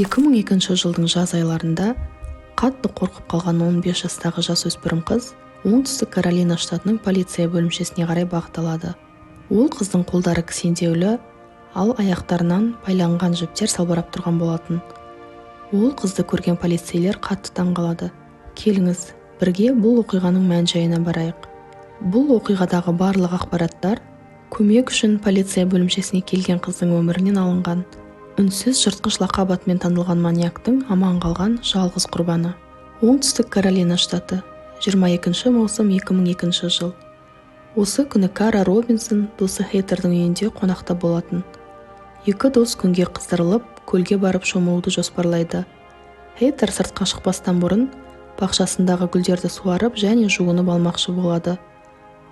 2002 жылдың жаз айларында қатты қорқып қалған 15 жастағы жасөспірім қыз оңтүстік Каролина штатының полиция бөлімшесіне қарай бағыт алады. Ол қыздың қолдары кісендеулі, ал аяқтарынан байланған жіптер салбырап тұрған болатын. Ол қызды көрген полицейлер қатты таңғалады. Келіңіз, бірге бұл оқиғаның мән-жайына барайық. Бұл оқиғадағы барлық ақпараттар көмек үшін полиция бөлімшесіне келген қыздың өмірінен алынған. Үнсіз жыртқыш лақап атымен танылған маньяктың аман қалған жалғыз құрбаны. Оңтүстік Каролина штаты, 22 маусым 2002 жыл. Осы күні Кара Робинсон досы Хейтердің үйінде қонақта болатын. Екі дос күнге қыздырылып, көлге барып шомылуды жоспарлайды. Хейтер сыртқа шықпастан бұрын бақшасындағы гүлдерді суарып және жуынып алмақшы болады.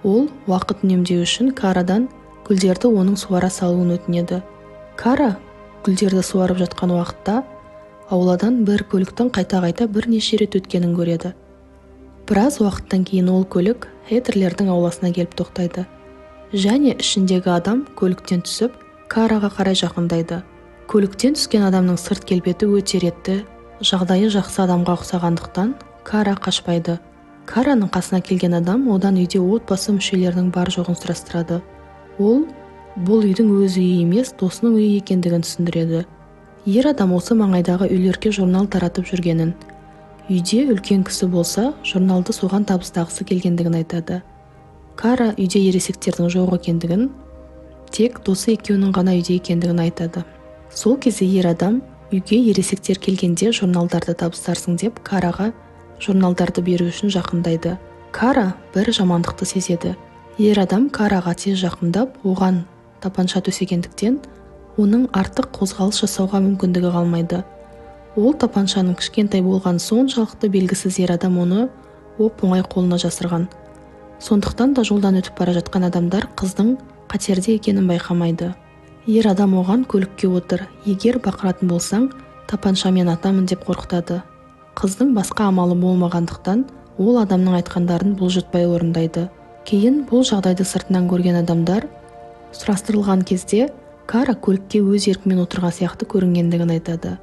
Ол уақыт үнемдеу үшін Карадан гүлдерді оның суара салуын өтінеді. Кара гүлдерді суарып жатқан уақытта ауладан бір көліктің қайта-қайта бірнеше рет өткенін көреді. Біраз уақыттан кейін ол көлік Хейтерлердің ауласына келіп тоқтайды. Және ішіндегі адам көліктен түсіп, Караға қарай жақындайды. Көліктен түскен адамның сырт келбеті өте ретті, жағдайы жақсы адамға ұқсағандықтан Кара қашпайды. Караның қасына келген адам одан үйде отбасы мүшелерінің бар жоғын сұрастырады. Ол бұл үйдің өз үйі емес, досының үйі екендігін түсіндіреді. Ер адам осы маңайдағы үйлерге журнал таратып жүргенін, үйде үлкен кісі болса, журналды соған табыстағысы келгендігін айтады. Кара үйде ересектердің жоқ екендігін, тек досы екеуінің ғана үйде екендігін айтады. Сол кезде ер адам үйге ересектер келгенде журналдарды табыстарсың деп Караға журналдарды беру үшін жақындайды. Кара бір жамандықты сезеді. Ер адам Караға тез жақындап, оған тапанша төсегендіктен, оның артық қозғалыс жасауға мүмкіндігі қалмайды. Ол тапаншаның кішкентай болған соншалықты белгісіз ер адам оны оп-оңай қолына жасырған. Сондықтан да жолдан өтіп бара жатқан адамдар қыздың қатерде екенін байқамайды. Ер адам оған көлікке отыр, егер бақыратын болсаң, тапаншамен атамын деп қорқытады. Қыздың басқа амалы болмағандықтан, ол адамның айтқандарын бұлжытпай орындайды. Кейін бұл жағдайды сыртынан көрген адамдар сұрастырылған кезде Кара көлікке өз еркімен отырған сияқты көрінгендігін айтады.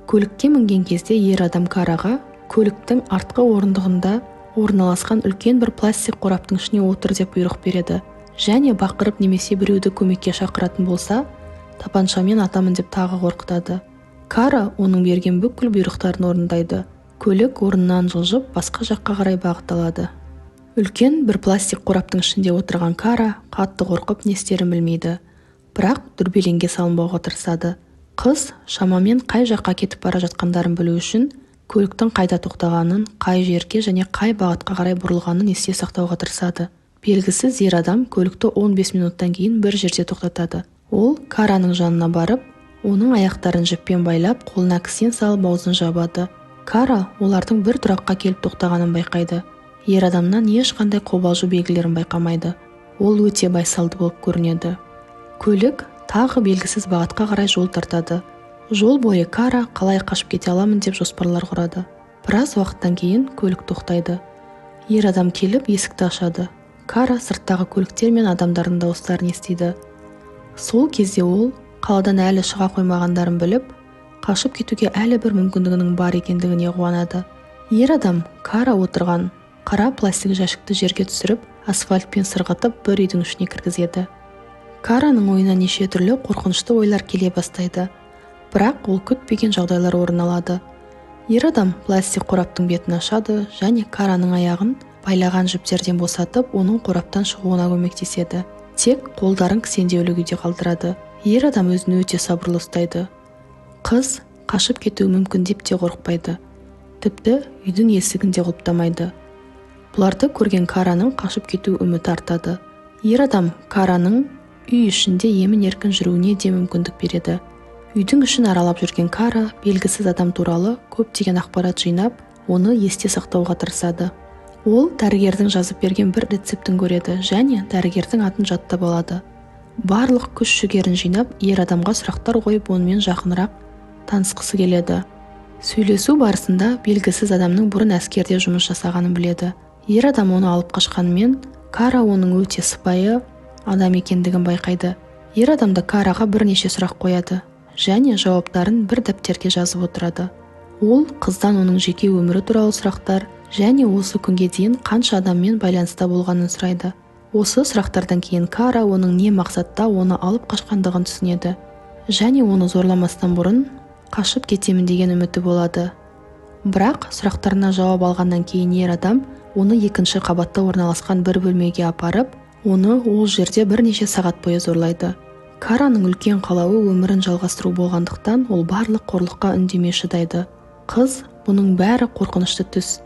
Көлікке мінген кезде ер адам Караға көліктің артқы орындығында орналасқан үлкен бір пластик қораптың ішіне отыр деп бұйрық береді. Және бақырып немесе біреуді көмекке шақыратын болса, тапаншамен атамын деп тағы қорқытады. Кара оның берген бүкіл бұйрықтарын орындайды. Көлік орнынан жылжып, басқа жаққа қарай бағыт алады. Үлкен бір пластик қораптың ішінде отырған Кара қатты қорқып не істерін білмейді. Бірақ дүрбелеңге салынбауға тырысады. Қыз шамамен қай жаққа кетіп бара жатқандарын білу үшін көліктің қайда тоқтағанын, қай жерге және қай бағытқа қарай бұрылғанын есте сақтауға тырысады. Белгісіз ер адам көлікті 15 минуттан кейін бір жерде тоқтатады. Ол Караның жанына барып, оның аяқтарын жіппен байлап, қолына кісен салып аузын жабады. Кара олардың бір тұраққа келіп тоқтағанын байқайды. Ер адамнан ешқандай қобалжу белгілерін байқамайды. Ол өте байсалды болып көрінеді. Көлік тағы белгісіз бағытқа қарай жол тартады. Жол бойы Кара қалай қашып кете аламын деп жоспарлар құрады. Біраз уақыттан кейін көлік тоқтайды. Ер адам келіп есікті ашады. Кара сырттағы көліктер мен адамдардың дауыстарын естиді. Сол кезде ол қаладан әлі шыға қоймағандарын біліп, қашып кетуге әлі бір мүмкіндігінің бар екендігіне қуанады. Ер адам Кара отырған қара пластик жәшікті жерге түсіріп, асфальтпен сырғытып бір үйдің ішіне кіргізеді. Караның ойына неше түрлі қорқынышты ойлар келе бастайды. Бірақ ол күтпеген жағдайлар орын алады. Ер адам пластик қораптың бетін ашады және Караның аяғын байлаған жіптерден босатып, оның қораптан шығуына көмектеседі. Тек қолдарын кісендеулі күйде қалдырады. Ер адам өзін өте сабырлы ұстайды. Қыз қашып кетуі мүмкін деп те қорықпайды. Тіпті үйдің есігін де құлыптамайды. Бұларды көрген Караның қашып кету үміті артады. Ер адам Караның үй ішінде емін-еркін жүруіне де мүмкіндік береді. Үйдің ішін аралап жүрген Кара белгісіз адам туралы көптеген ақпарат жинап, оны есте сақтауға тырысады. Ол дәрігердің жазып берген бір рецептін көреді және дәрігердің атын жаттап алады. Барлық күш-жігерін жинап, ер адамға сұрақтар қойып, онымен жақынырақ танысқысы келеді. Сөйлесу барысында белгісіз адамның бұрын әскерде жұмыс жасағанын біледі. Ер адам оны алып қашқанымен, Кара оның өте сыпайы адам екендігін байқайды. Ер адамда Караға бірнеше сұрақ қояды және жауаптарын бір дәптерге жазып отырады. Ол қыздан оның жеке өмірі туралы сұрақтар және осы күнге дейін қанша адаммен байланыста болғанын сұрайды. Осы сұрақтардан кейін Кара оның не мақсатта оны алып қашқандығын түсінеді және оны зорламастан бұрын қашып кетемін деген үміті болады. Бірақ сұрақтарына жауап алғаннан кейін ер адам оны екінші қабатта орналасқан бір бөлмеге апарып, оны ол жерде бірнеше сағат бойы зорлайды. Караның үлкен қалауы өмірін жалғастыру болғандықтан ол барлық қорлыққа үндемей шыдайды. Қыз, бұның бәрі қорқынышты түс.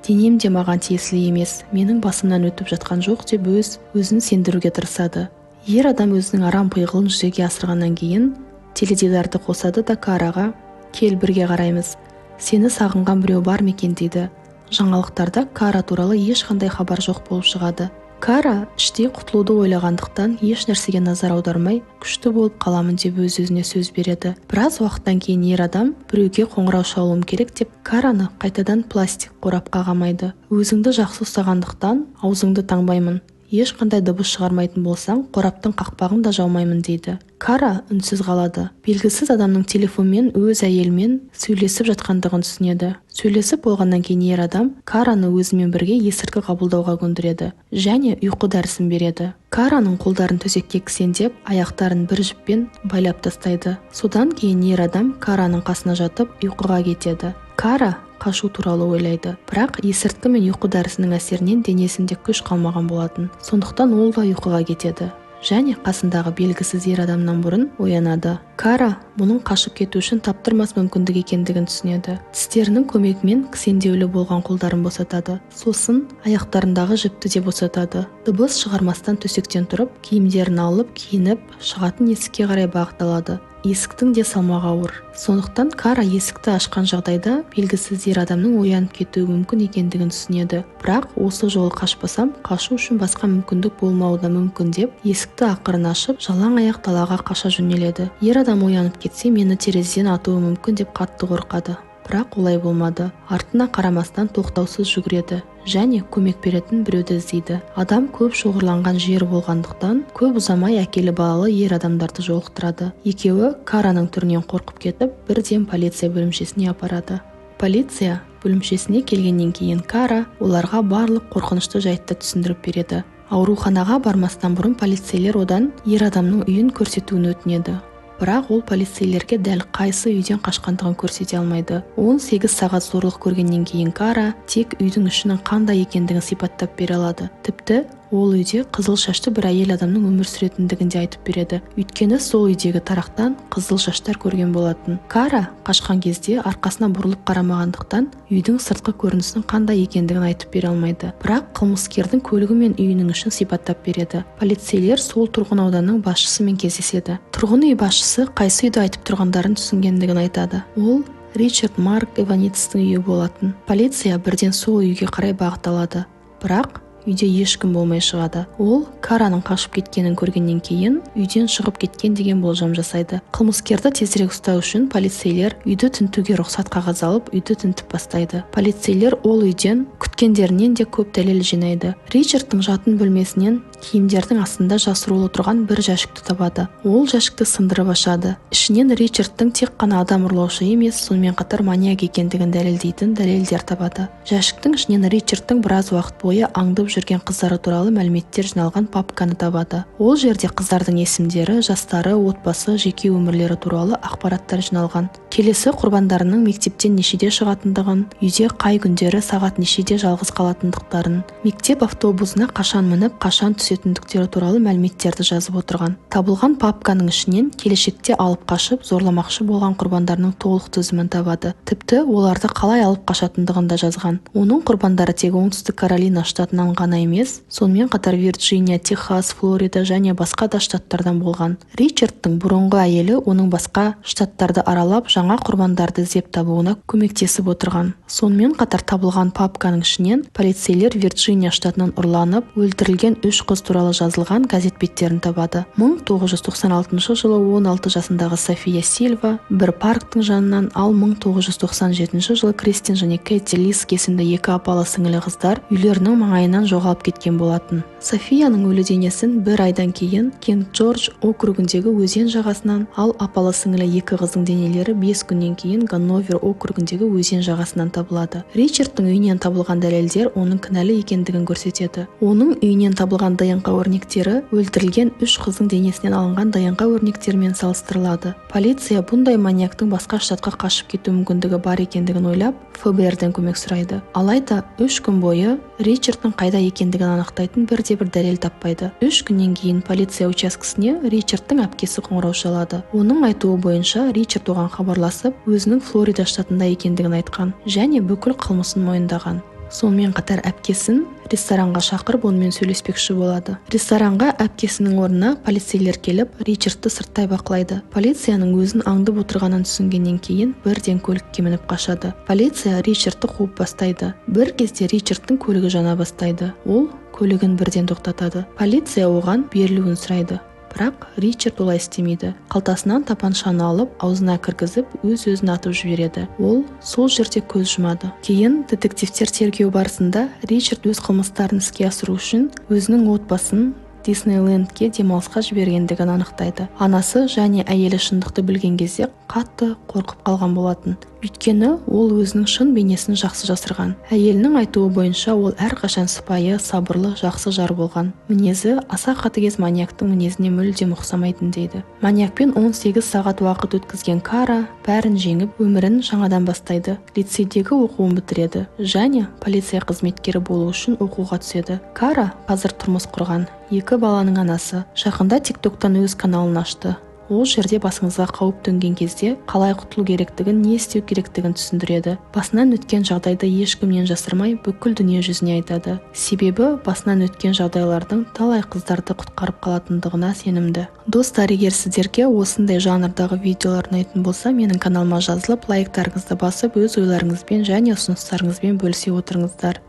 Денем де маған тиесілі емес, менің басымнан өтіп жатқан жоқ деп өзін сендіруге тырысады. Ер адам өзінің арам пиғылын жүзеге асырғаннан кейін теледидарды қосады да Караға «Кел, бірге қараймыз. Сені сағынған біреу бар ма екен?» дейді. Жаңалықтарда Кара туралы ешқандай хабар жоқ болып шығады. Кара іштей құтылуды ойлағандықтан еш нәрсеге назар аудармай, күшті болып қаламын деп өз-өзіне сөз береді. Біраз уақыттан кейін ер адам біреуге қоңырау шалуым керек деп Караны қайтадан пластик қорапқа қамайды. Өзіңді жақсы ұстағандықтан аузыңды таңбаймын. Ешқандай дыбыс шығармайтын болсаң, қораптың қақпағын да жаумаймын дейді. Кара үнсіз қалады. Белгісіз адамның телефонмен өз әйелімен сөйлесіп жатқандығын түсінеді. Сөйлесіп болғаннан кейін ер адам Караны өзімен бірге есірткі қабылдауға көндіреді және ұйқы дәрісін береді. Караның қолдарын төсекке кісендеп, аяқтарын бір жіппен байлап тастайды. Содан кейін ер адам Караның қасына жатып ұйқыға кетеді. Кара қашу туралы ойлайды, бірақ есірткі мен ұйқы дәрісінің әсерінен денесінде күш қалмаған болатын. Сондықтан ол да ұйқыға кетеді және қасындағы белгісіз ер адамнан бұрын оянады. Кара бұның қашып кету үшін таптырмас мүмкіндік екендігін түсінеді. Тістерінің көмегімен кісендеулі болған қолдарын босатады. Сосын аяқтарындағы жіпті де босатады. Дыбыс шығармастан төсектен тұрып, киімдерін алып, киініп, шығатын есікке қарай бағытталады. Есіктің де салмағы ауыр. Сондықтан Кара есікті ашқан жағдайда белгісіз ер адамның оянып кетуі мүмкін екендігін түсінеді. Бірақ осы жолы қашпасам, қашу үшін басқа мүмкіндік болмауы да мүмкін деп, есікті ақырын ашып, жалаң аяқ далаға қаша жөнеледі. Ер адам оянып кетсе, мені терезеден атуы мүмкін деп қатты қорқады. Бірақ олай болмады. Артына қарамастан тоқтаусыз жүгіреді және көмек беретін біреуді іздейді. Адам көп шоғырланған жер болғандықтан, көп ұзамай әкелі балалы ер адамдарды жолықтырады. Екеуі Караның түрінен қорқып кетіп, бірден полиция бөлімшесіне апарады. Полиция бөлімшесіне келгеннен кейін Кара оларға барлық қорқынышты жайтты түсіндіріп береді. Ауруханаға бармастан бұрын полицейлер одан ер адамның үйін көрсетуін өтінеді. Бірақ ол полицейлерге дәл қайсы үйден қашқандығын көрсете алмайды. 18 сағат зорлық көргеннен кейін Кара тек үйдің ішінің қандай екендігін сипаттап бере алады. Тіпті ол үйде қызыл шашты бір әйел адамның өмір сүретіндігін де айтып береді. Өйткені сол үйдегі тарақтан қызыл шаштар көрген болатын. Кара қашқан кезде арқасына бұрылып қарамағандықтан үйдің сыртқы көрінісінің қандай екендігін айтып бере алмайды. Бірақ қылмыскердің көлігі мен үйінің ішін сипаттап береді. Полицейлер сол тұрғын ауданның басшысымен кездеседі. Тұрғын үй басшысы қайсы үйді айтып тұрғандарын түсінгендігін айтады. Ол Ричард Марк Иваництің үйі болатын. Полиция бірден сол үйге қарай бағытталады. Бірақ үйде ешкім болмай шығады. Ол Караның қашып кеткенін көргеннен кейін үйден шығып кеткен деген болжам жасайды. Қылмыскерді тезірек ұстау үшін полицейлер үйді тінтуге рұқсат қағаз алып, үйді тінтіп бастайды. Полицейлер ол үйден күткендерінен де көп дәлел жинайды. Ричардтың жатын бөлмесінен киімдердің астында жасырулы тұрған бір жәшікті табады. Ол жәшікті сындырып ашады. Ішінен Ричардтың тек қана адам ұрлаушы емес, сонымен қатар маньяк екендігін дәлелдейтін дәлелдер табады. Жәшіктің ішінен Ричардтың біраз уақыт бойы аңдып жүрген қыздары туралы мәліметтер жиналған папканы табады. Ол жерде қыздардың есімдері, жастары, отбасы, жеке өмірлері туралы ақпараттар жиналған. Келесі құрбандарының мектептен нешеде шығатындығын, үйде қай күндері сағат нешеде жалғыз қалатындықтарын, мектеп автобусына қашан мініп, қашан түсетіндіктері туралы мәліметтерді жазып отырған. Табылған папканың ішінен келешекте алып қашып, зорламақшы болған құрбандарының толық тізімін табады. Тіпті оларды қалай алып қашатындығын да жазған. Оның құрбандары тек оңтүстік Каролина штатынан ғана емес, сонымен қатар Вирджиния, Техас, Флорида және басқа да штаттардан болған. Ричардтың бұрынғы әйелі оның басқа штаттарды аралап, жаңа құрбандарды іздеп табуына көмектесіп отырған. Сонымен қатар табылған папканың ішінен полицейлер Вирджиния штатынан ұрланып, өлтірілген 3 қыз туралы жазылған газет беттерін табады. 1996 жылы 16 жасындағы София Сильва бір парктың жанынан, ал 1997 жылы Кристин және Кэти Лиск есімді 2 апалы-сіңілі қыздар үйлерінің маңайынан жоғалып кеткен болатын. Софияның өлі денесін бір айдан кейін Кинг-Джордж округіндегі өзен жағасынан, ал апалы-сіңілі 2 қыздың денелері 5 күннен кейін Ганновер округіндегі өзен жағасынан табылады. Ричардтың үйінен табылған дәлелдер оның кінәлі екендігін көрсетеді. Оның үйінен табылған ДНК өрнектері өлтірілген 3 қыздың денесінен алынған ДНК өрнектерімен салыстырылады. Полиция бұндай маньяктың басқа штатқа қашып кету мүмкіндігі бар екендігін ойлап, ФБР-ден көмек сұрайды. Алайда 3 күн бойы Ричардтың қайда екендігін анықтайтын бірде-бір дәлел таппайды. 3 күннен кейін полиция учаскесіне Ричардтың әпкесі қоңырау шалады. Оның айтуы бойынша Ричард оған хабарласып, өзінің Флорида штатында екендігін айтқан және бүкіл қылмысын мойындаған. Сонымен қатар әпкесін ресторанға шақырып, онымен сөйлеспекші болады. Ресторанға әпкесінің орнына полицейлер келіп, Ричардты сырттай бақылайды. Полицияның өзін аңдып отырғанын түсінгеннен кейін бірден көлікке мініп қашады. Полиция Ричардты қуып бастайды. Бір кезде Ричардтың көлігі жана бастайды. Ол көлігін бірден тоқтатады. Полиция оған берілуін сұрайды. Бірақ Ричард олай істемейді. Қалтасынан тапаншаны алып, аузына кіргізіп, өз-өзін атып жібереді. Ол сол жерде көз жұмады. Кейін детективтер тергеу барысында Ричард өз қылмыстарын іске асыру үшін өзінің отбасын Диснейлендке демалысқа жібергендігін анықтайды. Анасы және әйелі шындықты білген кезде қатты қорқып қалған болатын. Өйткені ол өзінің шын бейнесін жақсы жасырған. Әйелінің айтуы бойынша ол әрқашан сыпайы, сабырлы, жақсы жар болған. Мінезі аса қатыгез маньяктың мінезіне мүлдем ұқсамайтын дейді. Маньякпен 18 сағат уақыт өткізген Кара бәрін жеңіп, өмірін жаңадан бастайды. Лицейдегі оқуын бітіреді және полиция қызметкері болу үшін оқуға түседі. Кара қазір тұрмыс құрған, 2 баланың анасы. Жақында TikTok-тан өз каналын ашты. Ол жерде басыңызға қауіп төнген кезде қалай құтылу керектігін, не істеу керектігін түсіндіреді. Басынан өткен жағдайды ешкімнен жасырмай, бүкіл дүние жүзіне айтады. Себебі басынан өткен жағдайлардың талай қыздарды құтқарып қалатындығына сенімді. Достар, егер сіздерге осындай жанрдағы видеолар ұнайтын болса, менің каналыма жазылып, лайктарыңызды басып, өз ойларыңызбен және ұсыныстарыңызбен бөлісе отырыңыздар.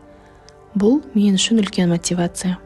Бұл мен үшін үлкен мотивация.